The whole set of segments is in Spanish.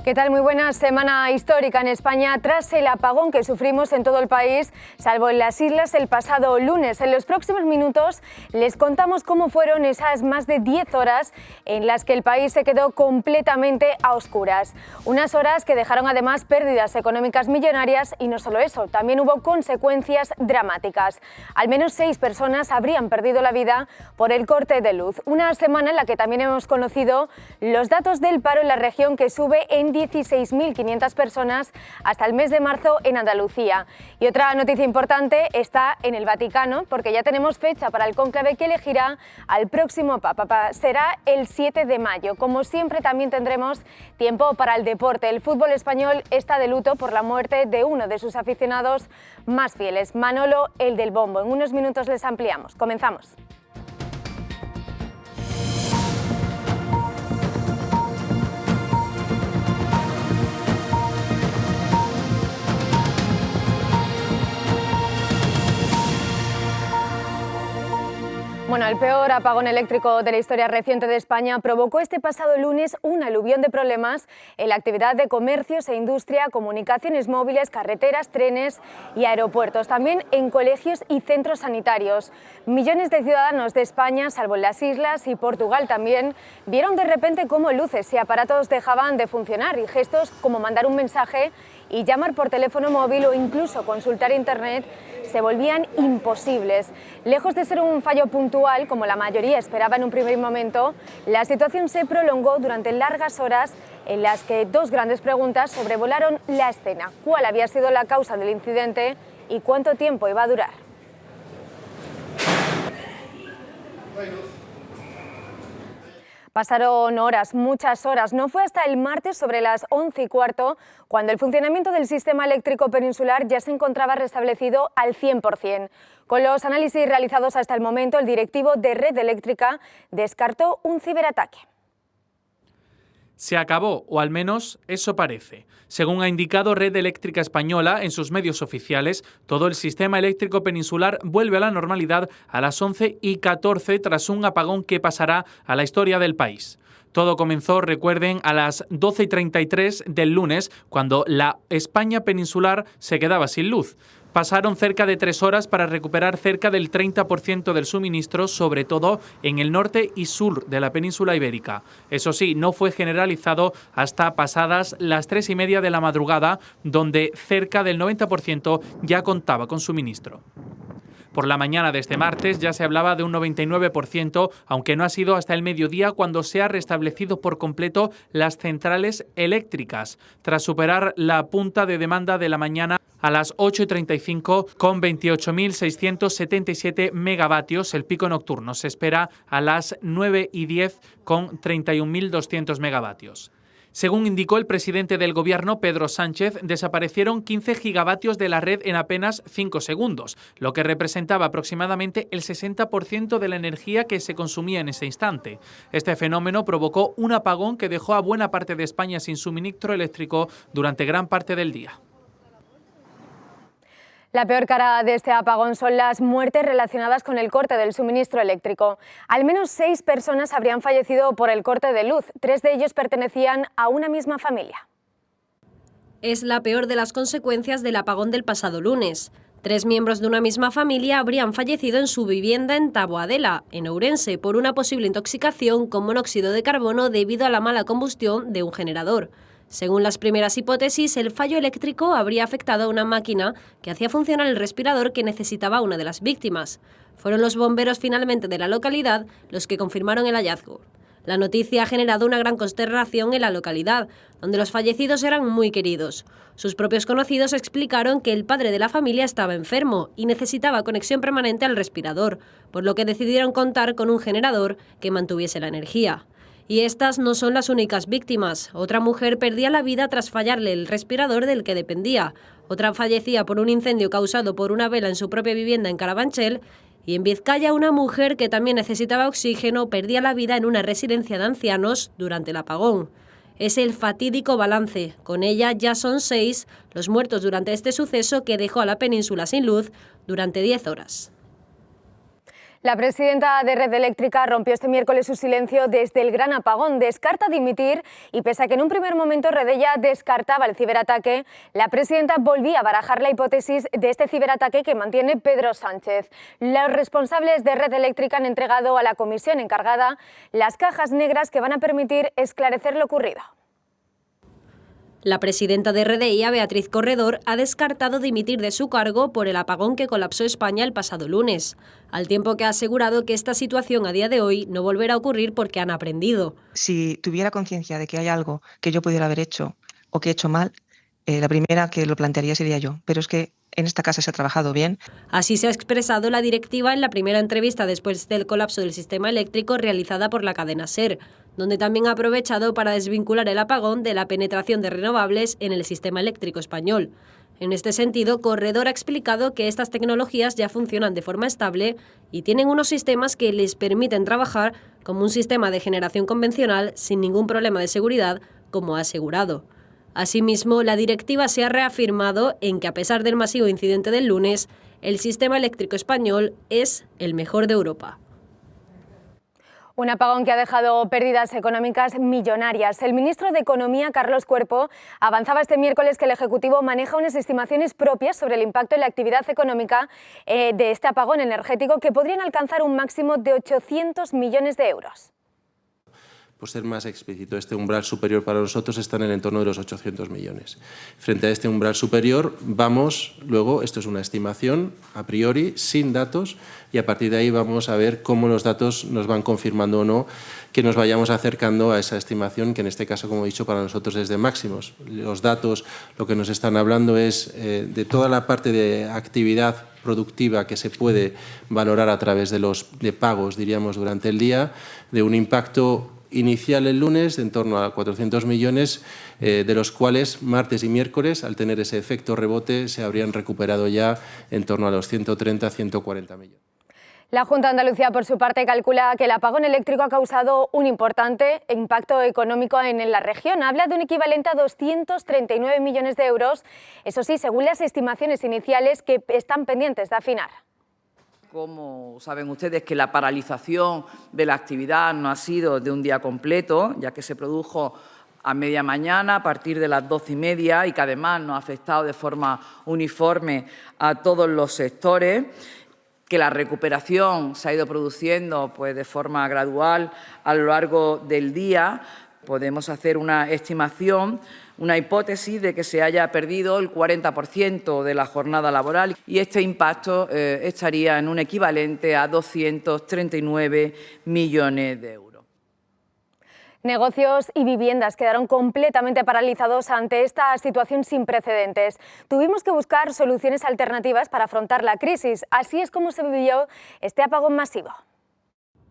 ¿Qué tal? Muy buena semana histórica en España tras el apagón que sufrimos en todo el país, salvo en las islas el pasado lunes. En los próximos minutos les contamos cómo fueron esas más de 10 horas en las que el país se quedó completamente a oscuras. Unas horas que dejaron además pérdidas económicas millonarias y no solo eso, también hubo consecuencias dramáticas. Al menos 6 personas habrían perdido la vida por el corte de luz. Una semana en la que también hemos conocido los datos del paro en la región, que sube en 16.500 personas hasta el mes de marzo en Andalucía. Y otra noticia importante está en el Vaticano, porque ya tenemos fecha para el cónclave que elegirá al próximo Papa. Será el 7 de mayo. Como siempre, también tendremos tiempo para el deporte. El fútbol español está de luto por la muerte de uno de sus aficionados más fieles, Manolo, el del Bombo. En unos minutos les ampliamos. Comenzamos. Bueno, el peor apagón eléctrico de la historia reciente de España provocó este pasado lunes un aluvión de problemas en la actividad de comercios e industria, comunicaciones móviles, carreteras, trenes y aeropuertos, también en colegios y centros sanitarios. Millones de ciudadanos de España, salvo en las islas y Portugal también, vieron de repente cómo luces y aparatos dejaban de funcionar y gestos como mandar un mensaje y llamar por teléfono móvil o incluso consultar internet se volvían imposibles. Lejos de ser un fallo puntual, como la mayoría esperaba en un primer momento, la situación se prolongó durante largas horas en las que dos grandes preguntas sobrevolaron la escena: ¿cuál había sido la causa del incidente y cuánto tiempo iba a durar? Pasaron horas, muchas horas. No fue hasta el martes sobre las 11:15 cuando el funcionamiento del sistema eléctrico peninsular ya se encontraba restablecido al 100%. Con los análisis realizados hasta el momento, el directivo de Red Eléctrica descartó un ciberataque. Se acabó, o al menos eso parece. Según ha indicado Red Eléctrica Española en sus medios oficiales, todo el sistema eléctrico peninsular vuelve a la normalidad a las 11:14 tras un apagón que pasará a la historia del país. Todo comenzó, recuerden, a las 12:33 del lunes, cuando la España peninsular se quedaba sin luz. Pasaron cerca de 3 horas para recuperar cerca del 30% del suministro, sobre todo en el norte y sur de la península ibérica. Eso sí, no fue generalizado hasta pasadas las 3:30 de la madrugada, donde cerca del 90% ya contaba con suministro. Por la mañana de este martes ya se hablaba de un 99%, aunque no ha sido hasta el mediodía cuando se ha restablecido por completo las centrales eléctricas, tras superar la punta de demanda de la mañana a las 8:35 con 28.677 megavatios. El pico nocturno se espera a las 9:10 con 31.200 megavatios. Según indicó el presidente del Gobierno, Pedro Sánchez, desaparecieron 15 gigavatios de la red en apenas 5 segundos, lo que representaba aproximadamente el 60% de la energía que se consumía en ese instante. Este fenómeno provocó un apagón que dejó a buena parte de España sin suministro eléctrico durante gran parte del día. La peor cara de este apagón son las muertes relacionadas con el corte del suministro eléctrico. Al menos 6 personas habrían fallecido por el corte de luz. 3 de ellos pertenecían a una misma familia. Es la peor de las consecuencias del apagón del pasado lunes. 3 miembros de una misma familia habrían fallecido en su vivienda en Taboadela, en Ourense, por una posible intoxicación con monóxido de carbono debido a la mala combustión de un generador. Según las primeras hipótesis, el fallo eléctrico habría afectado a una máquina que hacía funcionar el respirador que necesitaba una de las víctimas. Fueron los bomberos finalmente de la localidad los que confirmaron el hallazgo. La noticia ha generado una gran consternación en la localidad, donde los fallecidos eran muy queridos. Sus propios conocidos explicaron que el padre de la familia estaba enfermo y necesitaba conexión permanente al respirador, por lo que decidieron contar con un generador que mantuviese la energía. Y estas no son las únicas víctimas. Otra mujer perdía la vida tras fallarle el respirador del que dependía. Otra fallecía por un incendio causado por una vela en su propia vivienda en Carabanchel. Y en Vizcaya, una mujer que también necesitaba oxígeno perdía la vida en una residencia de ancianos durante el apagón. Es el fatídico balance. Con ella ya son 6 los muertos durante este suceso que dejó a la península sin luz durante 10 horas. La presidenta de Red Eléctrica rompió este miércoles su silencio desde el gran apagón. Descarta dimitir y pese a que en un primer momento Redella descartaba el ciberataque, la presidenta volvía a barajar la hipótesis de este ciberataque que mantiene Pedro Sánchez. Los responsables de Red Eléctrica han entregado a la comisión encargada las cajas negras que van a permitir esclarecer lo ocurrido. La presidenta de RDI, Beatriz Corredor, ha descartado dimitir de su cargo por el apagón que colapsó España el pasado lunes, al tiempo que ha asegurado que esta situación a día de hoy no volverá a ocurrir porque han aprendido. Si tuviera conciencia de que hay algo que yo pudiera haber hecho o que he hecho mal, la primera que lo plantearía sería yo, pero es que en esta casa se ha trabajado bien. Así se ha expresado la directiva en la primera entrevista después del colapso del sistema eléctrico realizada por la cadena SER, donde también ha aprovechado para desvincular el apagón de la penetración de renovables en el sistema eléctrico español. En este sentido, Corredor ha explicado que estas tecnologías ya funcionan de forma estable y tienen unos sistemas que les permiten trabajar como un sistema de generación convencional sin ningún problema de seguridad, como ha asegurado. Asimismo, la directiva se ha reafirmado en que, a pesar del masivo incidente del lunes, el sistema eléctrico español es el mejor de Europa. Un apagón que ha dejado pérdidas económicas millonarias. El ministro de Economía, Carlos Cuerpo, avanzaba este miércoles que el Ejecutivo maneja unas estimaciones propias sobre el impacto en la actividad económica de este apagón energético que podrían alcanzar un máximo de 800 millones de euros. Por ser más explícito, este umbral superior para nosotros está en el entorno de los 800 millones. Frente a este umbral superior vamos, luego, esto es una estimación a priori, sin datos, y a partir de ahí vamos a ver cómo los datos nos van confirmando o no que nos vayamos acercando a esa estimación, que en este caso, como he dicho, para nosotros es de máximos. Los datos lo que nos están hablando es de toda la parte de actividad productiva que se puede valorar a través de pagos, diríamos, durante el día, de un impacto inicial el lunes de en torno a 400 millones, de los cuales martes y miércoles, al tener ese efecto rebote, se habrían recuperado ya en torno a los 130-140 millones. La Junta de Andalucía, por su parte, calcula que el apagón eléctrico ha causado un importante impacto económico en la región. Habla de un equivalente a 239 millones de euros, eso sí, según las estimaciones iniciales que están pendientes de afinar. Como saben ustedes que la paralización de la actividad no ha sido de un día completo, ya que se produjo a media mañana, a partir de las 12:30, y que además nos ha afectado de forma uniforme a todos los sectores, que la recuperación se ha ido produciendo de forma gradual a lo largo del día. Podemos hacer una estimación, una hipótesis de que se haya perdido el 40% de la jornada laboral y este impacto estaría en un equivalente a 239 millones de euros. Negocios y viviendas quedaron completamente paralizados ante esta situación sin precedentes. Tuvimos que buscar soluciones alternativas para afrontar la crisis. Así es como se vivió este apagón masivo.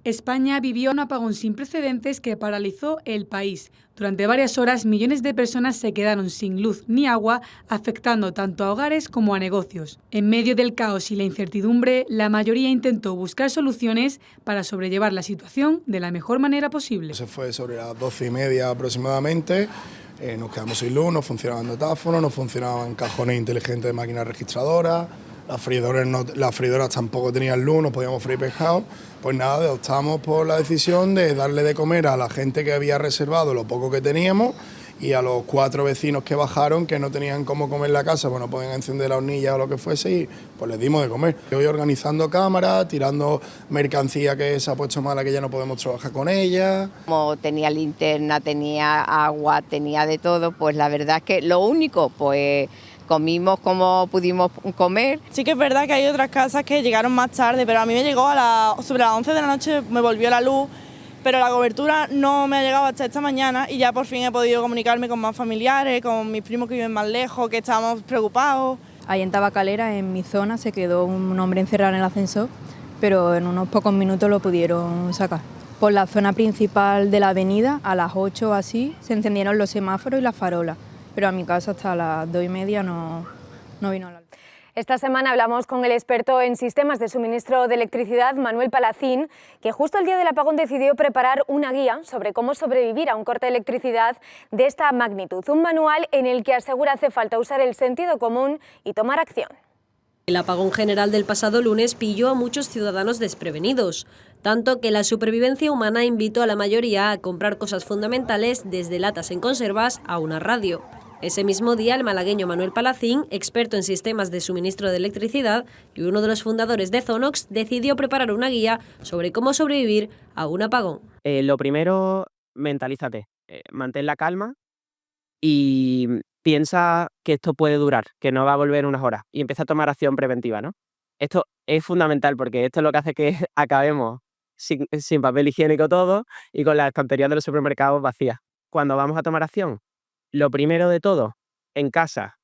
España vivió un apagón sin precedentes que paralizó el país. Durante varias horas, millones de personas se quedaron sin luz ni agua, afectando tanto a hogares como a negocios. En medio del caos y la incertidumbre, la mayoría intentó buscar soluciones para sobrellevar la situación de la mejor manera posible. Se fue sobre las 12:30 aproximadamente. Nos quedamos sin luz, no funcionaban datáfonos, no funcionaban cajones inteligentes de máquinas registradoras. Las freidoras tampoco tenían luz, no podíamos freír pescado. Pues nada, optamos por la decisión de darle de comer a la gente que había reservado lo poco que teníamos y a los 4 vecinos que bajaron, que no tenían cómo comer en la casa, pues no podían encender la hornilla o lo que fuese, y pues les dimos de comer. Hoy organizando cámaras, tirando mercancía que se ha puesto mala, que ya no podemos trabajar con ella. Como tenía linterna, tenía agua, tenía de todo, pues la verdad es que lo único, pues comimos como pudimos comer. Sí que es verdad que hay otras casas que llegaron más tarde, pero a mí me llegó sobre las 11 de la noche, me volvió la luz, pero la cobertura no me ha llegado hasta esta mañana y ya por fin he podido comunicarme con más familiares, con mis primos que viven más lejos, que estábamos preocupados. Ahí en Tabacalera, en mi zona, se quedó un hombre encerrado en el ascensor, pero en unos pocos minutos lo pudieron sacar. Por la zona principal de la avenida, a las 8 o así, se encendieron los semáforos y las farolas, pero a mi casa hasta las 2:30 no vino la luz. Esta semana hablamos con el experto en sistemas de suministro de electricidad, Manuel Palacín, que justo el día del apagón decidió preparar una guía sobre cómo sobrevivir a un corte de electricidad de esta magnitud. Un manual en el que asegura hace falta usar el sentido común y tomar acción. El apagón general del pasado lunes pilló a muchos ciudadanos desprevenidos, tanto que la supervivencia humana invitó a la mayoría a comprar cosas fundamentales, desde latas en conservas a una radio. Ese mismo día, el malagueño Manuel Palacín, experto en sistemas de suministro de electricidad y uno de los fundadores de Zonox, decidió preparar una guía sobre cómo sobrevivir a un apagón. Lo primero, mentalízate, mantén la calma y piensa que esto puede durar, que no va a volver en unas horas, y empieza a tomar acción preventiva, ¿no? Esto es fundamental porque esto es lo que hace que acabemos sin papel higiénico todo y con las estanterías de los supermercados vacías. Cuando vamos a tomar acción, lo primero de todo, en casa,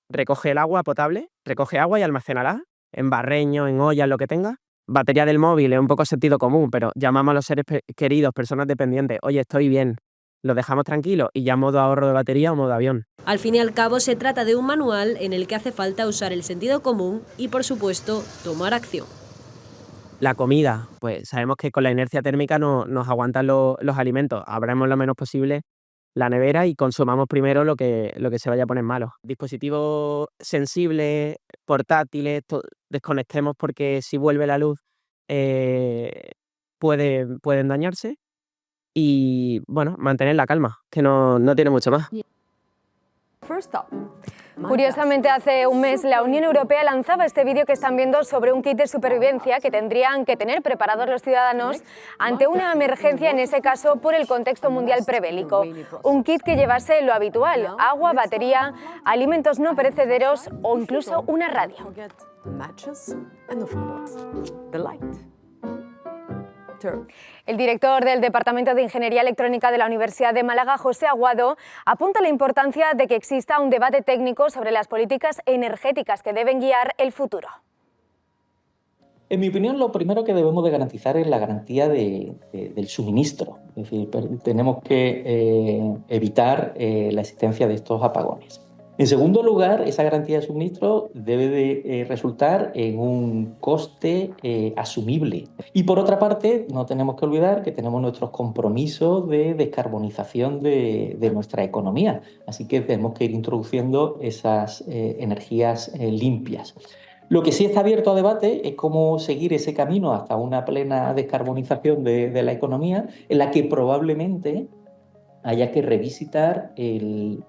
recoge el agua potable, recoge agua y almacénala en barreño, en ollas, lo que tengas. Batería del móvil es un poco sentido común, pero llamamos a los seres queridos, personas dependientes, oye, estoy bien, lo dejamos tranquilo y ya modo ahorro de batería o modo avión. Al fin y al cabo, se trata de un manual en el que hace falta usar el sentido común y, por supuesto, tomar acción. La comida, pues sabemos que con la inercia térmica nos aguantan los alimentos. Abramos lo menos posible la nevera y consumamos primero lo que se vaya a poner malo. Dispositivos sensibles, portátiles, desconectemos porque si vuelve la luz pueden dañarse. Y bueno, mantener la calma, que no tiene mucho más. Curiosamente, hace un mes la Unión Europea lanzaba este vídeo que están viendo sobre un kit de supervivencia que tendrían que tener preparados los ciudadanos ante una emergencia, en ese caso por el contexto mundial prebélico. Un kit que llevase lo habitual: agua, batería, alimentos no perecederos o incluso una radio. El director del Departamento de Ingeniería Electrónica de la Universidad de Málaga, José Aguado, apunta la importancia de que exista un debate técnico sobre las políticas energéticas que deben guiar el futuro. En mi opinión, lo primero que debemos de garantizar es la garantía del suministro. Es decir, tenemos que evitar la existencia de estos apagones. En segundo lugar, esa garantía de suministro debe de resultar en un coste asumible. Y por otra parte, no tenemos que olvidar que tenemos nuestros compromisos de descarbonización de nuestra economía. Así que tenemos que ir introduciendo esas energías limpias. Lo que sí está abierto a debate es cómo seguir ese camino hasta una plena descarbonización de la economía, en la que probablemente haya que revisitar el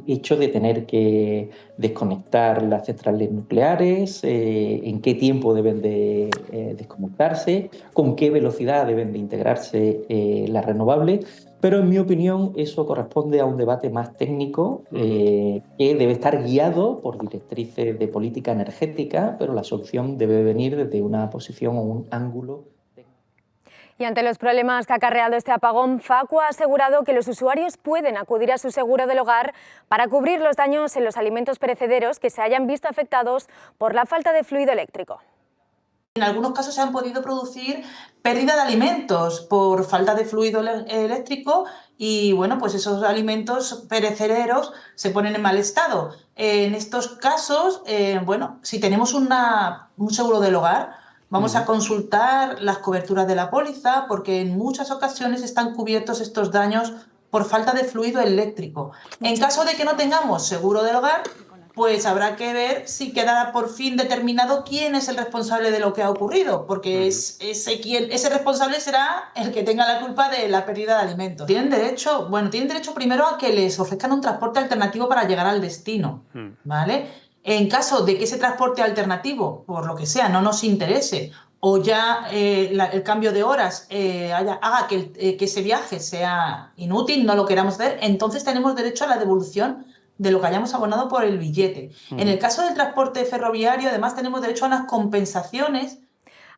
hecho de tener que desconectar las centrales nucleares, en qué tiempo deben de desconectarse, con qué velocidad deben de integrarse las renovables. Pero en mi opinión eso corresponde a un debate más técnico que debe estar guiado por directrices de política energética, pero la solución debe venir desde una posición o un ángulo. Y ante los problemas que ha acarreado este apagón, Facua ha asegurado que los usuarios pueden acudir a su seguro del hogar para cubrir los daños en los alimentos perecederos que se hayan visto afectados por la falta de fluido eléctrico. En algunos casos se han podido producir pérdida de alimentos por falta de fluido eléctrico y bueno, pues esos alimentos perecederos se ponen en mal estado. En estos casos, bueno, si tenemos un seguro del hogar, vamos a consultar las coberturas de la póliza porque en muchas ocasiones están cubiertos estos daños por falta de fluido eléctrico. En caso de que no tengamos seguro del hogar, pues habrá que ver si queda por fin determinado quién es el responsable de lo que ha ocurrido, porque ese responsable será el que tenga la culpa de la pérdida de alimentos. Tienen derecho primero a que les ofrezcan un transporte alternativo para llegar al destino, ¿vale? En caso de que ese transporte alternativo, por lo que sea, no nos interese o ya el cambio de horas haga que ese viaje sea inútil, no lo queramos hacer, entonces tenemos derecho a la devolución de lo que hayamos abonado por el billete. En el caso del transporte ferroviario, además, tenemos derecho a unas compensaciones.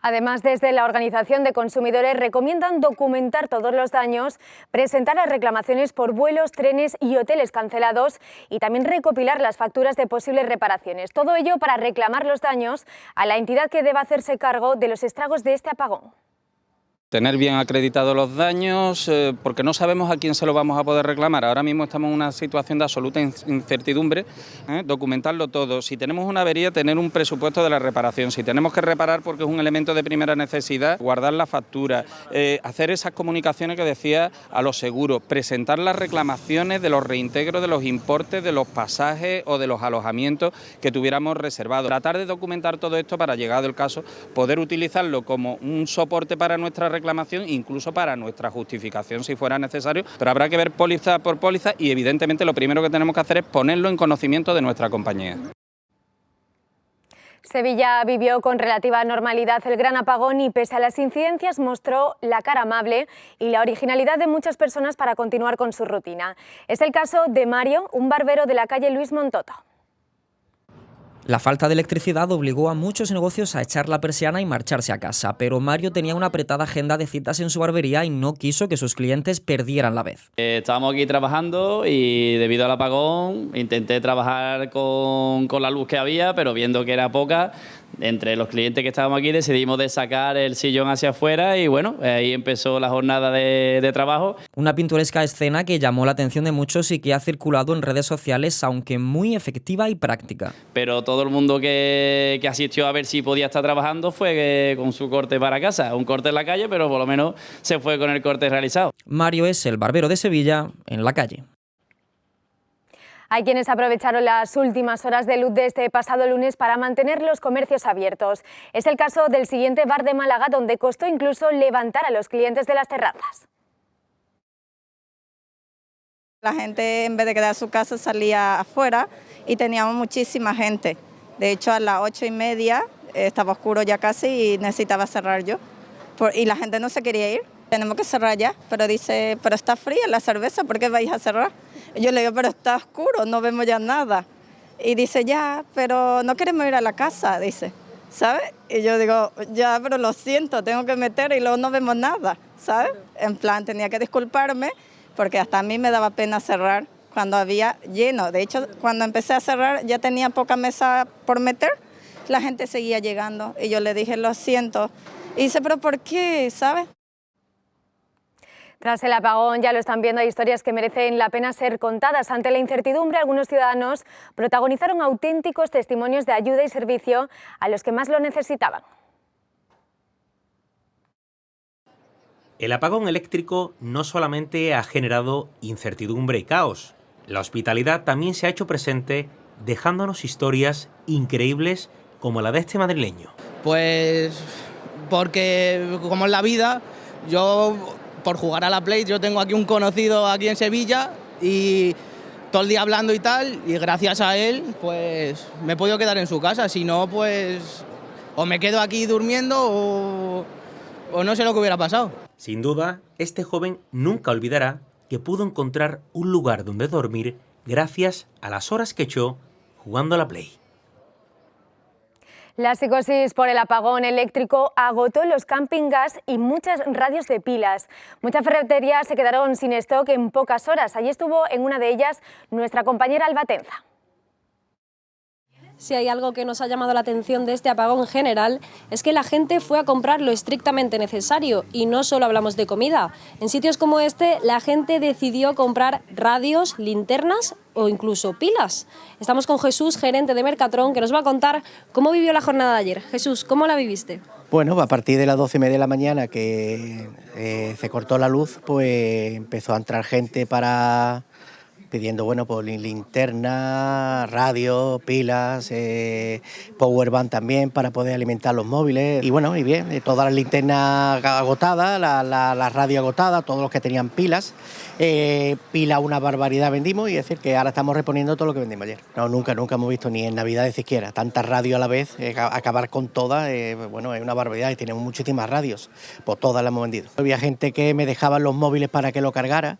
Además, desde la Organización de Consumidores recomiendan documentar todos los daños, presentar las reclamaciones por vuelos, trenes y hoteles cancelados y también recopilar las facturas de posibles reparaciones. Todo ello para reclamar los daños a la entidad que deba hacerse cargo de los estragos de este apagón. Tener bien acreditados los daños, porque no sabemos a quién se lo vamos a poder reclamar. Ahora mismo estamos en una situación de absoluta incertidumbre. Documentarlo todo. Si tenemos una avería, tener un presupuesto de la reparación. Si tenemos que reparar porque es un elemento de primera necesidad, guardar la factura, hacer esas comunicaciones que decía a los seguros, presentar las reclamaciones de los reintegros de los importes de los pasajes o de los alojamientos que tuviéramos reservados. Tratar de documentar todo esto para, llegado el caso, poder utilizarlo como un soporte para nuestra reclamación, incluso para nuestra justificación si fuera necesario, pero habrá que ver póliza por póliza y evidentemente lo primero que tenemos que hacer es ponerlo en conocimiento de nuestra compañía. Sevilla vivió con relativa normalidad el gran apagón y pese a las incidencias mostró la cara amable y la originalidad de muchas personas para continuar con su rutina. Es el caso de Mario, un barbero de la calle Luis Montoto. La falta de electricidad obligó a muchos negocios a echar la persiana y marcharse a casa, pero Mario tenía una apretada agenda de citas en su barbería y no quiso que sus clientes perdieran la vez. Estábamos aquí trabajando y debido al apagón intenté trabajar con la luz que había, pero viendo que era poca, entre los clientes que estábamos aquí decidimos de sacar el sillón hacia afuera y bueno, ahí empezó la jornada de trabajo. Una pintoresca escena que llamó la atención de muchos y que ha circulado en redes sociales, aunque muy efectiva y práctica. Pero todo el mundo que asistió a ver si podía estar trabajando fue con su corte para casa. Un corte en la calle, pero por lo menos se fue con el corte realizado. Mario es el barbero de Sevilla en la calle. Hay quienes aprovecharon las últimas horas de luz de este pasado lunes para mantener los comercios abiertos. Es el caso del siguiente bar de Málaga, donde costó incluso levantar a los clientes de las terrazas. La gente, en vez de quedar en su casa, salía afuera y teníamos muchísima gente. De hecho, a las 8:30 estaba oscuro ya casi y necesitaba cerrar yo. Y la gente no se quería ir. Tenemos que cerrar ya, pero dice, pero está fría la cerveza, ¿por qué vais a cerrar? Y yo le digo, pero está oscuro, no vemos ya nada. Y dice, ya, pero no queremos ir a la casa, dice, ¿sabes? Y yo digo, ya, pero lo siento, tengo que meter y luego no vemos nada, ¿sabes? En plan, tenía que disculparme porque hasta a mí me daba pena cerrar cuando había lleno. De hecho, cuando empecé a cerrar ya tenía poca mesa por meter, la gente seguía llegando y yo le dije, lo siento. Y dice, pero ¿por qué? ¿Sabes? Tras el apagón, ya lo están viendo, hay historias que merecen la pena ser contadas. Ante la incertidumbre, algunos ciudadanos protagonizaron auténticos testimonios de ayuda y servicio a los que más lo necesitaban. El apagón eléctrico no solamente ha generado incertidumbre y caos, la hospitalidad también se ha hecho presente, dejándonos historias increíbles como la de este madrileño. Pues porque, como en la vida, yo por jugar a la Play, yo tengo aquí un conocido aquí en Sevilla y todo el día hablando y tal, y gracias a él pues me he podido quedar en su casa, si no pues o me quedo aquí durmiendo o no sé lo que hubiera pasado. Sin duda, este joven nunca olvidará que pudo encontrar un lugar donde dormir gracias a las horas que echó jugando a la Play. La psicosis por el apagón eléctrico agotó los camping gas y muchas radios de pilas. Muchas ferreterías se quedaron sin stock en pocas horas. Allí estuvo en una de ellas nuestra compañera Alba Tenza. Si hay algo que nos ha llamado la atención de este apagón general es que la gente fue a comprar lo estrictamente necesario y no solo hablamos de comida. En sitios como este la gente decidió comprar radios, linternas o incluso pilas. Estamos con Jesús, gerente de Mercatron, que nos va a contar cómo vivió la jornada de ayer. Jesús, ¿cómo la viviste? Bueno, a partir de las 12:30 de la mañana que se cortó la luz, pues empezó a entrar gente pidiendo, bueno, pues linterna, radio, pilas, powerbank también para poder alimentar los móviles. Y bueno, y bien, todas las linternas agotadas, la radio agotada, todos los que tenían pilas. Pila una barbaridad vendimos y es decir que ahora estamos reponiendo todo lo que vendimos ayer. No, nunca hemos visto ni en Navidades siquiera tantas radios a la vez, acabar con todas, bueno, es una barbaridad y tenemos muchísimas radios, pues todas las hemos vendido. Había gente que me dejaban los móviles para que lo cargara,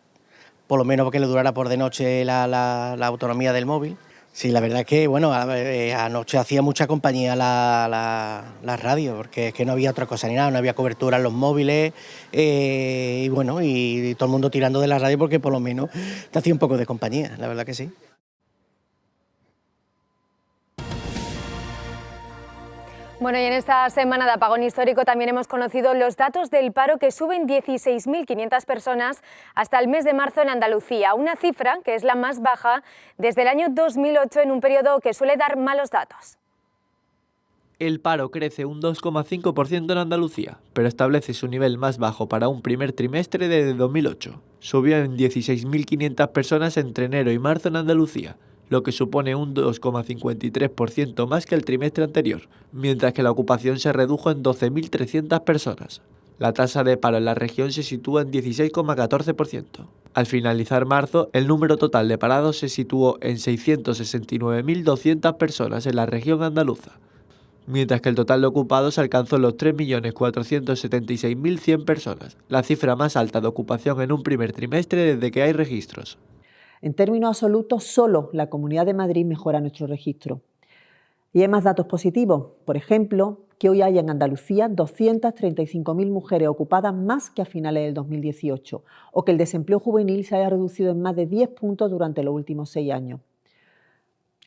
por lo menos porque le durara por de noche la autonomía del móvil. Sí, la verdad es que, bueno, anoche hacía mucha compañía la radio, porque es que no había otra cosa ni nada, no había cobertura en los móviles, y bueno, y todo el mundo tirando de la radio porque por lo menos te hacía un poco de compañía, la verdad que sí. Bueno, y en esta semana de apagón histórico también hemos conocido los datos del paro, que suben 16.500 personas hasta el mes de marzo en Andalucía, una cifra que es la más baja desde el año 2008 en un periodo que suele dar malos datos. El paro crece un 2,5% en Andalucía, pero establece su nivel más bajo para un primer trimestre desde 2008. Subió en 16.500 personas entre enero y marzo en Andalucía, lo que supone un 2,53% más que el trimestre anterior, mientras que la ocupación se redujo en 12.300 personas. La tasa de paro en la región se sitúa en 16,14%. Al finalizar marzo, el número total de parados se situó en 669.200 personas en la región andaluza, mientras que el total de ocupados alcanzó los 3.476.100 personas, la cifra más alta de ocupación en un primer trimestre desde que hay registros. En términos absolutos, solo la Comunidad de Madrid mejora nuestro registro. Y hay más datos positivos. Por ejemplo, que hoy hay en Andalucía 235.000 mujeres ocupadas más que a finales del 2018, o que el desempleo juvenil se haya reducido en más de 10 puntos durante los últimos 6 años.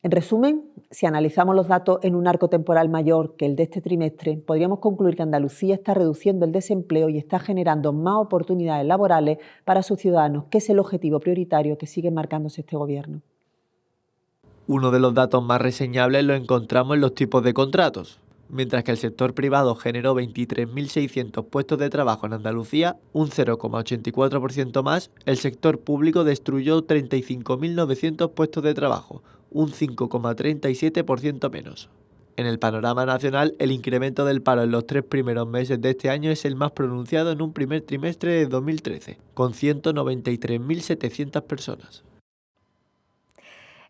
En resumen, si analizamos los datos en un arco temporal mayor que el de este trimestre, podríamos concluir que Andalucía está reduciendo el desempleo y está generando más oportunidades laborales para sus ciudadanos, que es el objetivo prioritario que sigue marcándose este gobierno. Uno de los datos más reseñables lo encontramos en los tipos de contratos. Mientras que el sector privado generó 23.600 puestos de trabajo en Andalucía, un 0,84% más, el sector público destruyó 35.900 puestos de trabajo, un 5,37% menos. En el panorama nacional, el incremento del paro en los 3 primeros meses de este año es el más pronunciado en un primer trimestre de 2013, con 193.700 personas.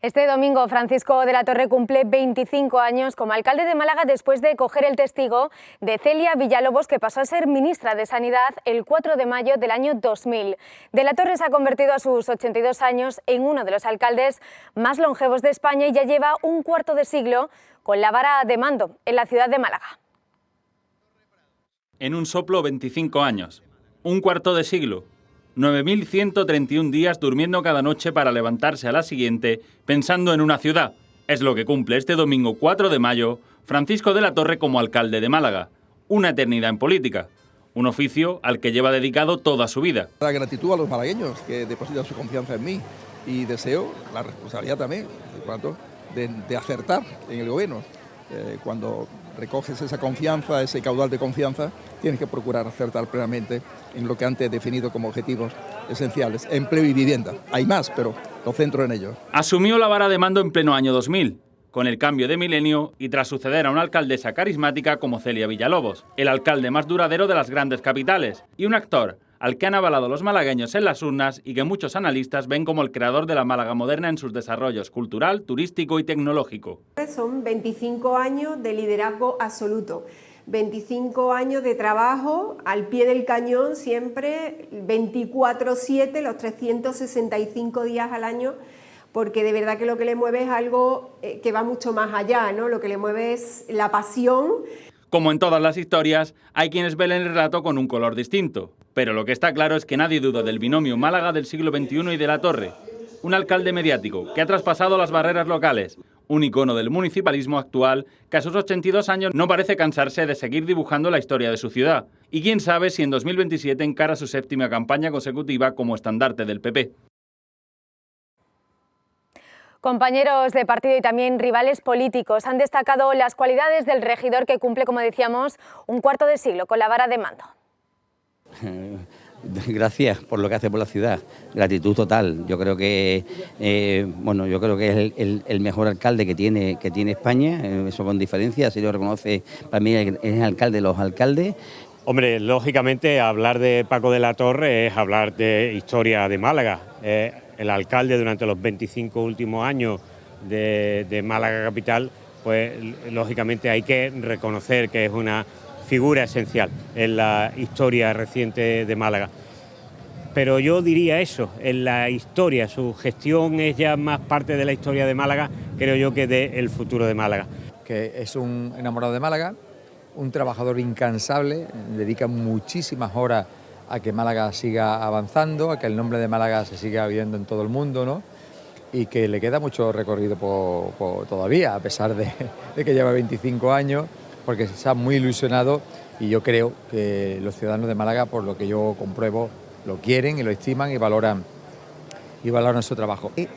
Este domingo Francisco de la Torre cumple 25 años como alcalde de Málaga después de coger el testigo de Celia Villalobos, que pasó a ser ministra de Sanidad el 4 de mayo del año 2000. De la Torre se ha convertido a sus 82 años en uno de los alcaldes más longevos de España y ya lleva un cuarto de siglo con la vara de mando en la ciudad de Málaga. En un soplo 25 años, un cuarto de siglo. 9.131 días durmiendo cada noche para levantarse a la siguiente pensando en una ciudad. Es lo que cumple este domingo 4 de mayo Francisco de la Torre como alcalde de Málaga. Una eternidad en política. Un oficio al que lleva dedicado toda su vida. La gratitud a los malagueños que depositan su confianza en mí y deseo la responsabilidad también de acertar en el gobierno. Cuando recoges esa confianza, ese caudal de confianza, tienes que procurar acertar plenamente en lo que antes he definido como objetivos esenciales, empleo y vivienda. Hay más, pero lo centro en ello. Asumió la vara de mando en pleno año 2000, con el cambio de milenio y tras suceder a una alcaldesa carismática como Celia Villalobos, el alcalde más duradero de las grandes capitales, y un actor al que han avalado los malagueños en las urnas y que muchos analistas ven como el creador de la Málaga moderna en sus desarrollos cultural, turístico y tecnológico. Son 25 años de liderazgo absoluto, 25 años de trabajo al pie del cañón, siempre 24/7, los 365 días al año, porque de verdad que lo que le mueve es algo que va mucho más allá, ¿no? Lo que le mueve es la pasión. Como en todas las historias, hay quienes ven el relato con un color distinto. Pero lo que está claro es que nadie duda del binomio Málaga del siglo XXI y de la Torre. Un alcalde mediático que ha traspasado las barreras locales. Un icono del municipalismo actual que a sus 82 años no parece cansarse de seguir dibujando la historia de su ciudad. Y quién sabe si en 2027 encara su 7ª campaña consecutiva como estandarte del PP. Compañeros de partido y también rivales políticos han destacado las cualidades del regidor que cumple, como decíamos, un cuarto de siglo con la vara de mando. Gracias por lo que hace por la ciudad, gratitud total. Yo creo que yo creo que es el mejor alcalde que tiene España, eso con diferencia, se lo reconoce, para mí es el alcalde de los alcaldes. Hombre, lógicamente hablar de Paco de la Torre es hablar de historia de Málaga. El alcalde durante los 25 últimos años de Málaga capital, pues lógicamente hay que reconocer que es una figura esencial en la historia reciente de Málaga. Pero yo diría eso, en la historia, su gestión es ya más parte de la historia de Málaga, creo yo, que del futuro de Málaga. Que es un enamorado de Málaga, un trabajador incansable, dedica muchísimas horas a que Málaga siga avanzando, a que el nombre de Málaga se siga oyendo en todo el mundo, ¿no? Y que le queda mucho recorrido todavía, a pesar de que lleva 25 años, porque se ha muy ilusionado y yo creo que los ciudadanos de Málaga, por lo que yo compruebo, lo quieren y lo estiman y valoran su trabajo. Y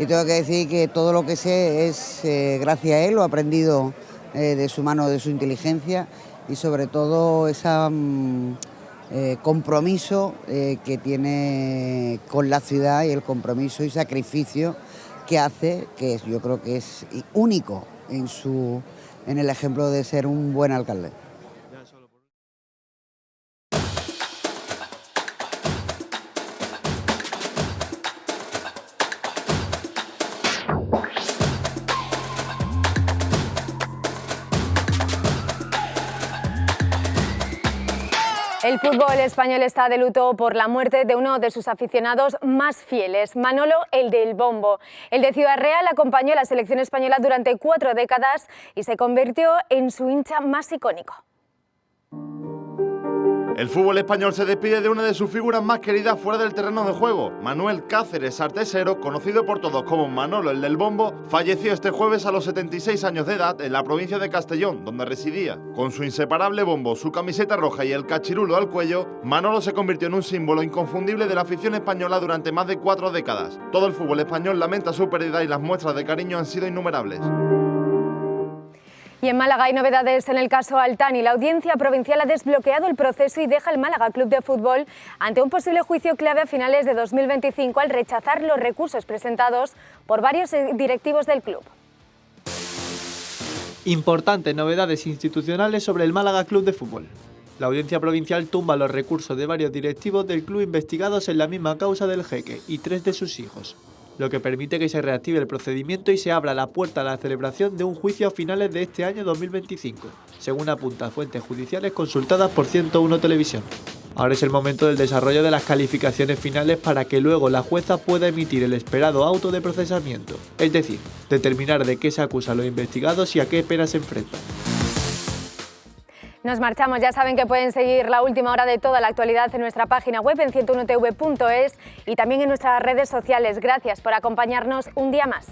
tengo que decir que todo lo que sé es gracias a él, lo he aprendido de su mano, de su inteligencia y sobre todo ese compromiso que tiene con la ciudad y el compromiso y sacrificio que hace, que yo creo que es único en el ejemplo de ser un buen alcalde. El fútbol español está de luto por la muerte de uno de sus aficionados más fieles, Manolo, el del Bombo. El de Ciudad Real acompañó a la selección española durante 4 décadas y se convirtió en su hincha más icónico. El fútbol español se despide de una de sus figuras más queridas fuera del terreno de juego. Manuel Cáceres Artesero, conocido por todos como Manolo el del Bombo, falleció este jueves a los 76 años de edad en la provincia de Castellón, donde residía. Con su inseparable bombo, su camiseta roja y el cachirulo al cuello, Manolo se convirtió en un símbolo inconfundible de la afición española durante más de 4 décadas. Todo el fútbol español lamenta su pérdida y las muestras de cariño han sido innumerables. Y en Málaga hay novedades en el caso Altani. La Audiencia Provincial ha desbloqueado el proceso y deja al Málaga Club de Fútbol ante un posible juicio clave a finales de 2025 al rechazar los recursos presentados por varios directivos del club. Importantes novedades institucionales sobre el Málaga Club de Fútbol. La Audiencia Provincial tumba los recursos de varios directivos del club investigados en la misma causa del Jeque y 3 de sus hijos, lo que permite que se reactive el procedimiento y se abra la puerta a la celebración de un juicio a finales de este año 2025, según apuntan fuentes judiciales consultadas por 101 Televisión. Ahora es el momento del desarrollo de las calificaciones finales para que luego la jueza pueda emitir el esperado auto de procesamiento, es decir, determinar de qué se acusa a los investigados y a qué pena se enfrentan. Nos marchamos, ya saben que pueden seguir la última hora de toda la actualidad en nuestra página web en 101tv.es y también en nuestras redes sociales. Gracias por acompañarnos un día más.